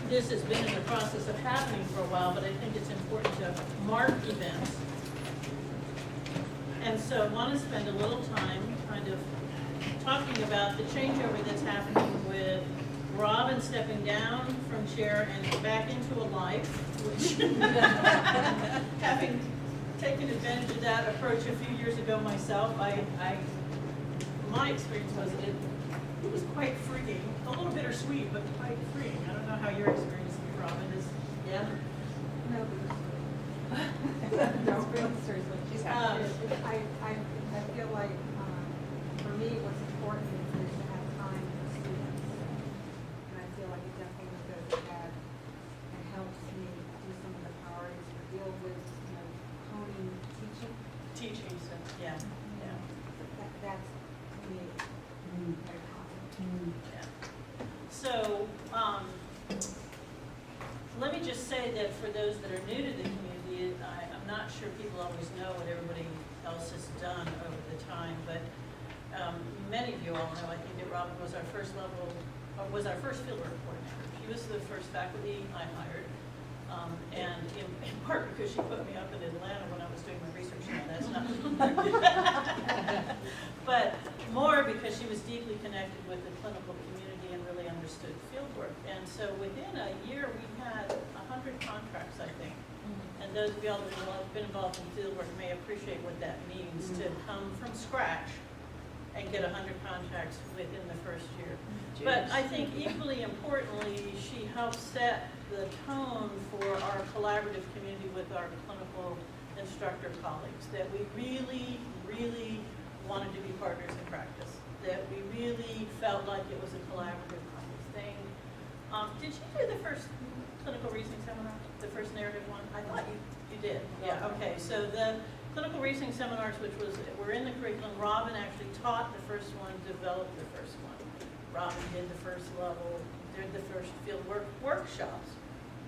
this has been in the process of happening for a while, but I think it's important to mark events. And so I want to spend a little time kind of talking about the changeover that's happening with Robin stepping down from chair and back into a life, which having taken advantage of that approach a few years ago myself, my experience was it was quite freeing, a little bittersweet, but quite freeing. I don't know how your experience, Robin, is. Yeah. No, no, real seriously. She's I feel like, for me, what's important is to have time for students. And I feel like it definitely goes ahead and helps me do some of the priorities or deal with, honing teaching. Teaching, so, yeah, yeah. That's, to me, very positive. Yeah. So, let me just say that for those that are new to the community, I'm not sure people always know what everybody else has done over the time, but many of you all know, I think that Robin was our first fieldwork coordinator. She was the first faculty I hired, and in part because she put me up in Atlanta when I was doing my research. Now that's not but more because she was deeply connected with the clinical community and really understood fieldwork. And so within a year, we had 100 contracts, I think. And those of y'all that have been involved in fieldwork may appreciate what that means to come from scratch and get 100 contracts within the first year. But I think equally importantly, she helped set the tone for our collaborative community with our clinical instructor colleagues, that we really, really wanted to be partners in practice, that we really felt like it was a collaborative kind of thing. Did you do the first clinical reasoning seminar, the first narrative one? I thought you did. Yeah, okay. So the clinical reasoning seminars, which were in the curriculum, Robin actually taught the first one, developed the first one. Robin did the first level, did the first field workshops.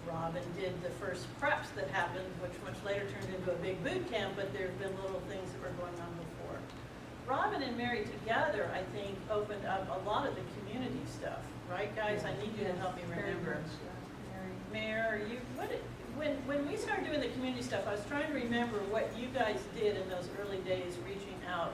Robin did the first preps that happened, which much later turned into a big boot camp, but there have been little things that were going on before. Robin and Mary together, I think, opened up a lot of the community stuff, right, guys? I need you to help me remember. Mayor, when we started doing the community stuff, I was trying to remember what you guys did in those early days, reaching out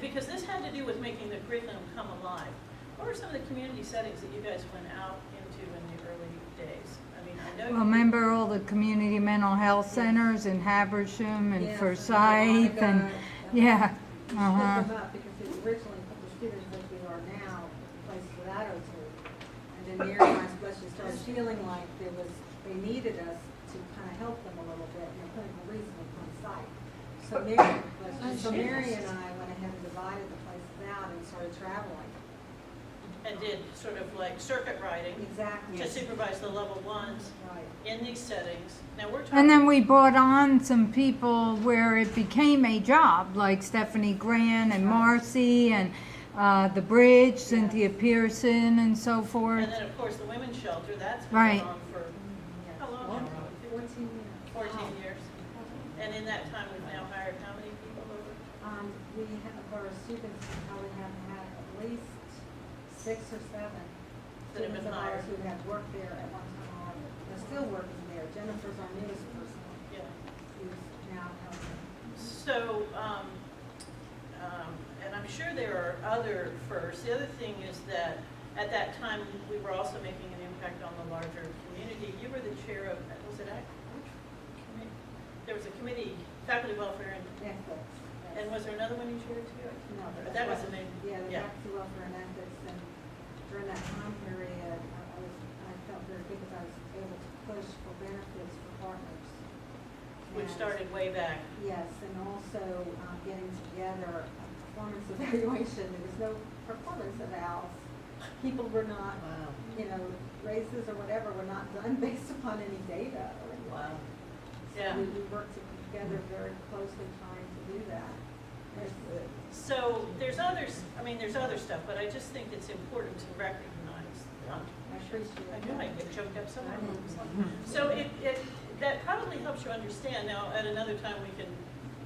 because this had to do with making the curriculum come alive. What were some of the community settings that you guys went out into in the early days? I mean, I know. Well, remember all the community mental health centers in Habersham and Forsyth and yeah. Them up because it originally put the students as we are now, places without O2. And then Mary and I especially started feeling like they needed us to kind of help them a little bit in clinical reasoning on site. So Mary and I went ahead and divided the places out and started traveling. And did sort of like circuit riding Exactly. to supervise the level ones Right. in these settings. Now we're talking. And then we brought on some people where it became a job, like Stephanie Grant and Marcy and the Bridge, Cynthia Pearson, and so forth. And then, of course, the women's shelter, that's been Right. going on for, how long now, Robin? 14 years. 14 years. And in that time, we've now hired how many people over? We have, for our students, we have had at least 6 or 7 That have students been of ours hired. who have worked there at one time or other. They're still working there. Jennifer's our newest person Yeah. who's now helping. So, and I'm sure there are other firsts. The other thing is that at that time, we were also making an impact on the larger community. You were the chair of, was it which committee? There was a committee, faculty welfare, Ethics. and was there another one you chaired too? No, But that was the main. Yeah, the faculty welfare and ethics, and during that time period, I felt very good because I was able to push for benefits for partners. Which And- started way back. Yes, and also getting together a performance evaluation. There was no performance evals. People were not, raises or whatever were not done based upon any data. Wow. So Yeah. we worked together very closely trying to do that. So there's other stuff, but I just think it's important to recognize. I appreciate I it. know I get choked up somewhere. So that probably helps you understand. Now, at another time, we can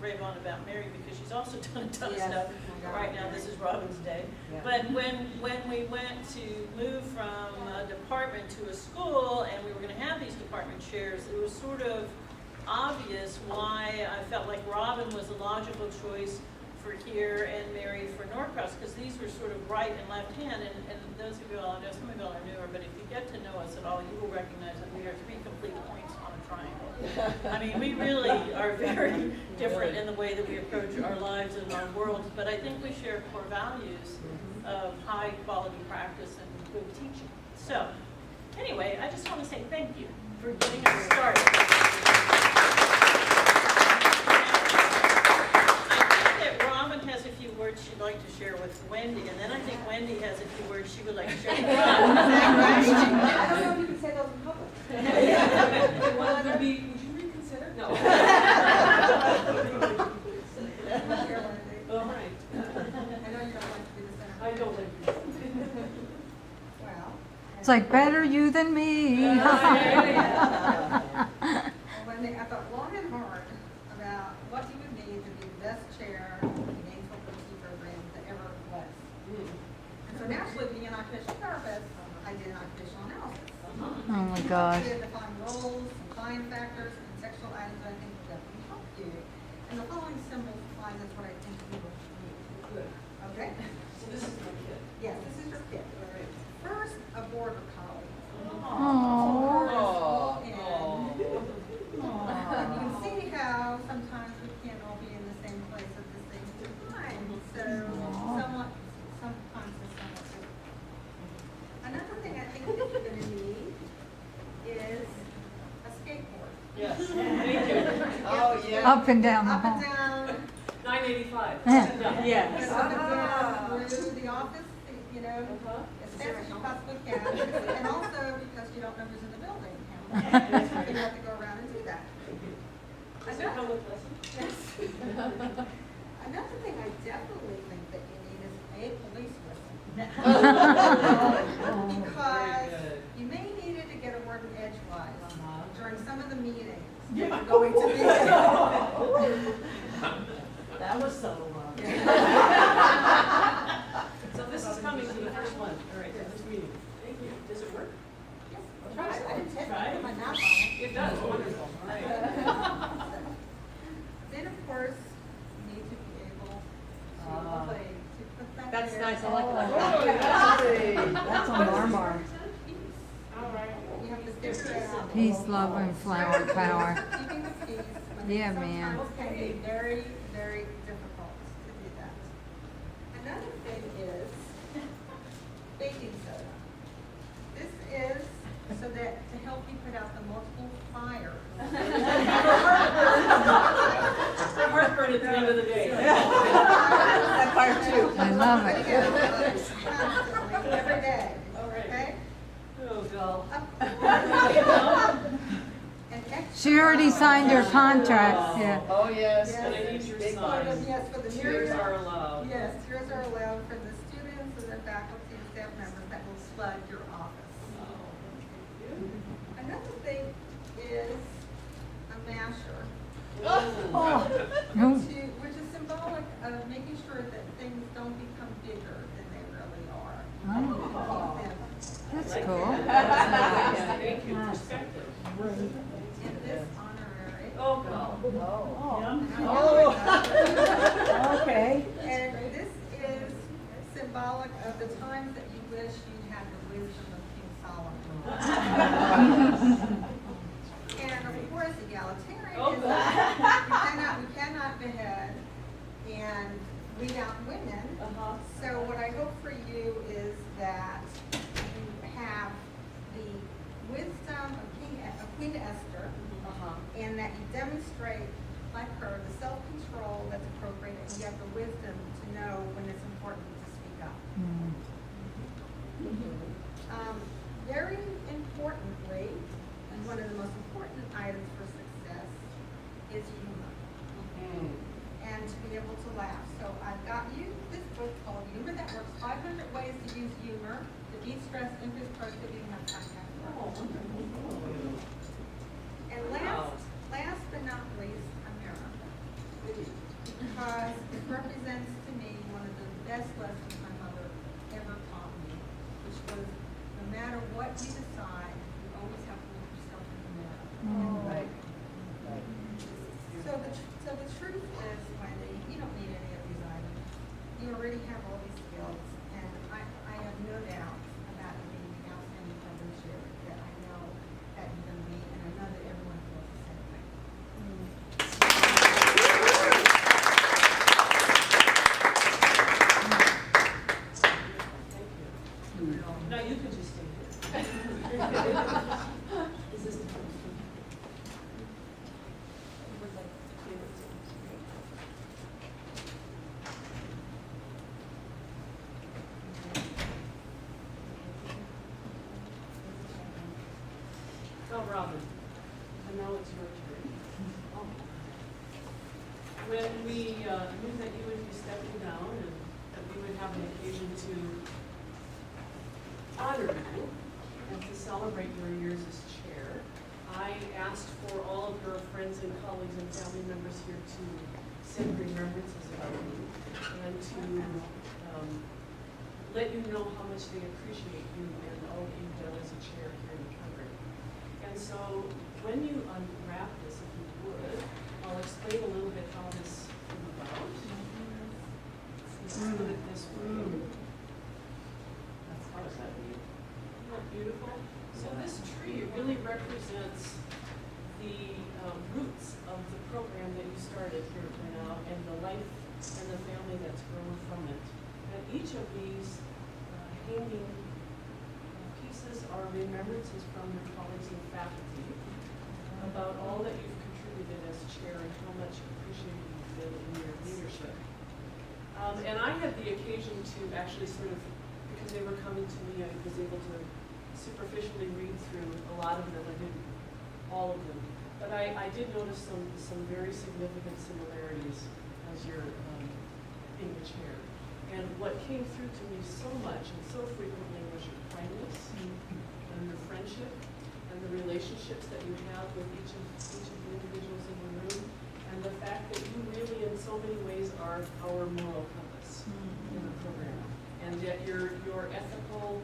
rave on about Mary because she's also done a ton of Yes. stuff. Oh my God, Right now, Mary. this is Robin's day. Yeah. But when we went to move from a department to a school and we were gonna have these department chairs, it was sort of obvious why I felt like Robin was a logical choice for here and Mary for Norcross, because these were sort of right and left hand, and those of you all know, some of you all are newer, but if you get to know us at all, you will recognize that we are 3 complete points on a triangle. I mean, we really are very different in the way that we approach our lives and our worlds, but I think we share core values of high quality practice and good teaching. So, anyway, I just want to say thank you for getting us started. Robin has a few words she'd like to share with Wendy, and then I think Wendy has a few words she would like to share with Robin. I don't know if you can say those in public. Well, would you reconsider? No. All right. I know you don't like to be the center. I don't like you. Well. It's like better you than me. Wendy, I thought long and hard about what you would need to be the best chair of the Gainesville Literacy program that ever was. And so naturally, being an occupational therapist, I did an occupational analysis. Oh my gosh. I did define roles, define factors, and sexual items that I think will definitely help you. And the following symbols define that's what I think you will need. Good. Okay? So this is my kid. Yes, this is your kit. All right. First, a border collie. Oh. And you can see how sometimes we can't all be in the same place at the same time. So sometimes it's somewhat different. Another thing I think that you're going to need is a skateboard. Yes. Thank you. Oh, yeah. Up and down the Up and hall. down. 985. Yeah. Yes. Up and down through the office, you know, Uh-huh. as fast as you possibly can. And also because you don't know who's in the building. You have to go around and do that. Does it come with lessons? Yes. Another thing I definitely think that you need is a police whistle. Because you may need it to get a word in edgewise during some of the meetings that you're going to be in. That was subtle, Mom. So this is coming to the first one. All right, this meeting. Thank you. Does it work? Yes, I'll try. I didn't test it, Try. put my mouth on it. It does. Wonderful. All right. Then, of course, you need to be able to put that That's there. nice. I like that. That's on Marmar. All right. You have to figure it out. Peace, love, and flower power. Keeping the peace when Yeah, it man. sometimes can be very, very difficult to do that. Another thing is baking soda. This is so that to help you put out the multiple fires. The heartburn at the end of the day. That fire too. I love it. Constantly, every day. All right. Okay? Oh, girl. An extra She already signed her contract, yeah. Oh, yes. Yes. And I need your Yes, sign. yes, for the Tears myriad- are allowed. Yes, tears are allowed for the students and the faculty and staff members that will flood your office. Another thing is a masher, Oh, which is symbolic of making sure that things don't become bigger than they really are. Oh. Keep them that's cool. Thank you. Perspective. in this honorary. Oh, God. Okay. And this is symbolic of the times that you wish you had the wisdom of King Solomon. And of course, egalitarian Oh, is that we cannot behead and weed out women. Uh-huh. So what I hope for you is that you have the wisdom of Queen Esther, and that you demonstrate, like her, the self-control that's appropriate, and you have the wisdom to know when it's important to speak up. Mm. Very importantly, and one of the most important items for success is humor, and to be able to laugh. So I've got you this book called Humor That Works, 500 Ways to Use Humor to Beat Stress, Increase Productivity, and Have Contact. And last but not least, a mirror. Because it represents to me one of the best lessons my mother ever taught me, which was no matter what you decide, you always have to look yourself in the mirror. Right. So the truth is, Wendy, you don't need any of these items. You already have all these skills, and I have no doubt about you being the outstanding program chair that I know that you're going to be, and I know that everyone feels the same way. Thank you. Now you can just stay here. Is this the first one? Would like to give it to us, right? Oh, Robin, and now it's your turn. When we knew that you would be stepping down and that we would have an occasion to honor you and to celebrate your years as chair, I asked for all of your friends and colleagues and family members here to send remembrances about you and to let you know how much they appreciate you and all that you've done as a chair here in the program. And so when you unwrap this, if you would, I'll explain a little bit how this came about. Let's put it this way. That's how is that neat? Isn't that beautiful? So this tree really represents the roots of the program that you started here at Grinnell and the life and the family that's grown from it. And each of these hanging pieces are remembrances from your colleagues and faculty about all that you've contributed as chair and how much appreciated you've been in your leadership. And I had the occasion to actually sort of, because they were coming to me, I was able to superficially read through a lot of them. I didn't all of them, but I did notice some very significant similarities as you're being the chair. And what came through to me so much and so frequently was your kindness and your friendship and the relationships that you have with each of the individuals in the room, and the fact that you really in so many ways are our moral compass in the program. And yet your ethical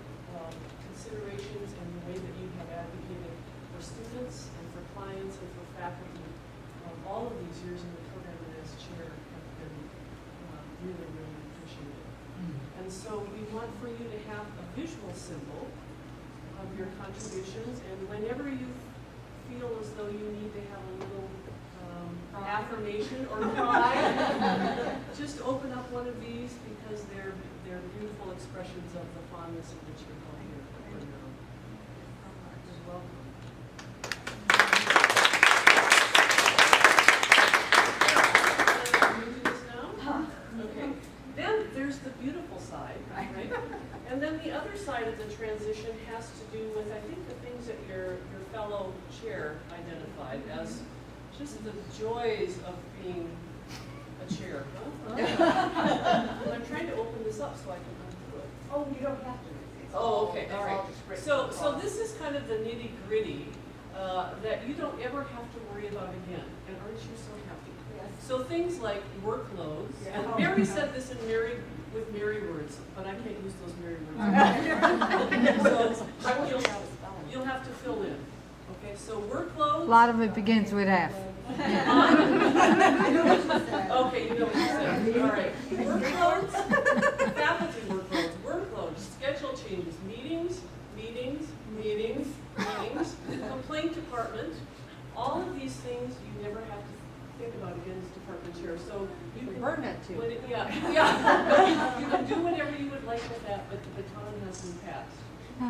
considerations and the way that you have advocated for students and for clients and for faculty, all of these years in the program and as chair have been really, really appreciated. And so we want for you to have a visual symbol of your contributions, and whenever you feel as though you need to have a little affirmation or pride, just open up one of these because they're beautiful expressions of the fondness in which you're held here. You're welcome. Can we do this now? Okay. Then there's the beautiful side, right? And then the other side of the transition has to do with, I think, the things that your fellow chair identified as just the joys of being a chair. I'm trying to open this up so I can undo it. Oh, you don't have to. Oh, okay, all right. So this is kind of the nitty gritty that you don't ever have to worry about again. And aren't you so happy? Yes. So things like workloads, Yeah. and Mary said this with Mary words, but I can't use those Mary words. So you'll have to fill in. Okay, so workloads. A lot of it begins with F. Okay, you know what you said. All right. Workloads, faculty workloads, schedule changes, meetings, complaint department. All of these things you never have to think about again as department chair. So you can Burn that too. yeah. You can do whatever you would like with that, but the baton has been passed. Oh.